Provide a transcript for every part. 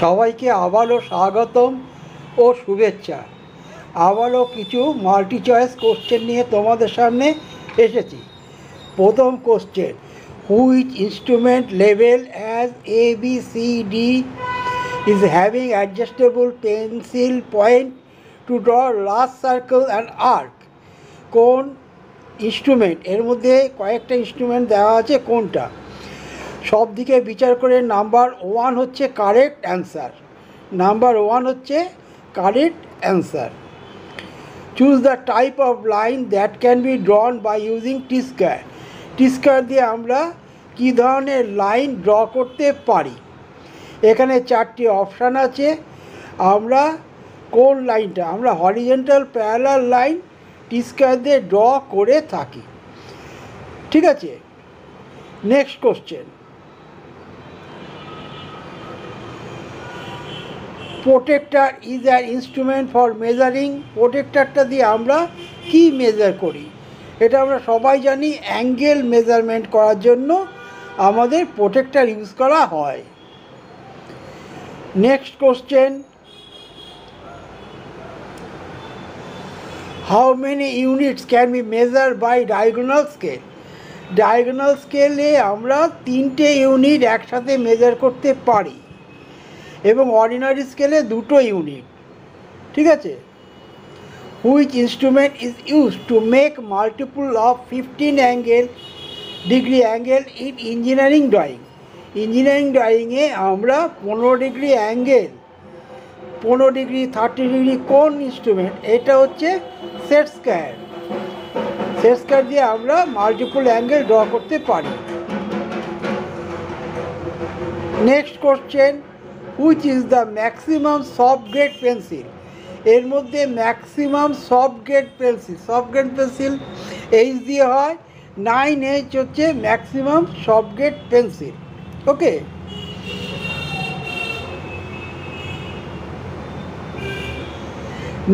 সবাইকে আবারও স্বাগতম ও শুভেচ্ছা। আবারও কিছু মাল্টি চয়েস কোশ্চেন নিয়ে তোমাদের সামনে এসেছি। প্রথম question, which instrument level as ABCD is having adjustable pencil point to draw large circle and arc? কোন ইনস্ট্রুমেন্ট, এর মধ্যে কয়েকটা ইনস্ট্রুমেন্ট দেওয়া আছে, কোনটা? সব দিকে বিচার করে নাম্বার 1 হচ্ছে কারেক্ট অ্যান্সার। নাম্বার 1 হচ্ছে correct answer. Choose the type of line that can be drawn by using T square. T square দিয়ে আমরা কী ধরনের লাইন ড্র করতে পারি? এখানে 4টি অপশান আছে। আমরা কোন লাইনটা, আমরা horizontal parallel line T square দিয়ে ড্র করে থাকি। ঠিক আছে, next question. Protractor is an instrument for measuring. প্রোটেক্টারটা দিয়ে আমরা কি মেজার করি? এটা আমরা সবাই জানি, অ্যাঙ্গেল মেজারমেন্ট করার জন্য আমাদের প্রোটেক্টার ইউজ করা হয়। Next question, how many units can be measure by diagonal scale? Diagonal স্কেলে আমরা 3টে ইউনিট একসাথে মেজার করতে পারি এবং অর্ডিনারি স্কেলে 2টো ইউনিট। ঠিক আছে। Which instrument is use to make multiple of 15 degree angle in engineering drawing? Engineering ড্রয়িংয়ে আমরা 15 ডিগ্রি অ্যাঙ্গেল, 15 ডিগ্রি, 30 ডিগ্রি কোন ইনস্ট্রুমেন্ট? এটা হচ্ছে সেট স্কোয়ার। সেট স্কোয়ার দিয়ে আমরা মাল্টিপল অ্যাঙ্গেল ড্র করতে পারি। Next question, which is the maximum soft grade pencil? এর মধ্যে maximum soft grade pencil H দিয়ে হয়, 9H হচ্ছে maximum soft grade pencil. Okay,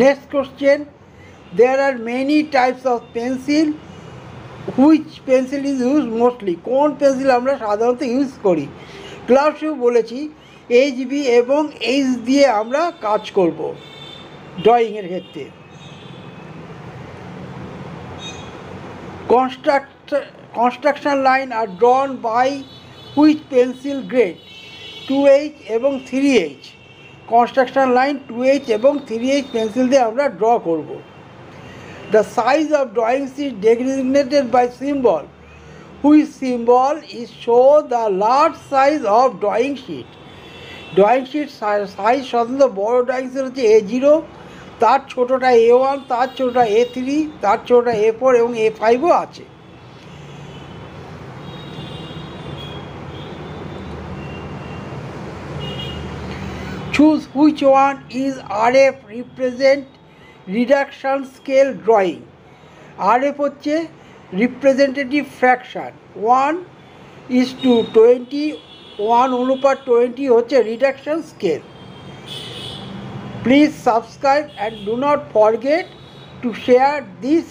next question, there are many types of pencil, which pencil is use mostly? কোন pencil আমরা সাধারণত use করি? ক্লাসেও বলেছি HB এবং H দিয়ে আমরা কাজ করব ড্রয়িংয়ের ক্ষেত্রে। Construction line are drawn by which pencil grade? 2H এবং 3H। কনস্ট্রাকশন লাইন 2H এবং 3H পেন্সিল দিয়ে আমরা ড্র করব। The size of drawing sheet designated by symbol, which symbol is show the large size of drawing sheet? Drawing sheet size সাধারণত বড় drawing sheet হচ্ছে A0, তার ছোটোটা A1, তার ছোটোটা A3, তার ছোটোটা A4 এবং A5ও আছে। Choose which one is RF represent reduction scale drawing? RF হচ্ছে রিপ্রেজেন্টেটিভ ফ্র্যাকশান, 1:20, 1:20 হচ্ছে reduction scale. Please subscribe and do not forget to share this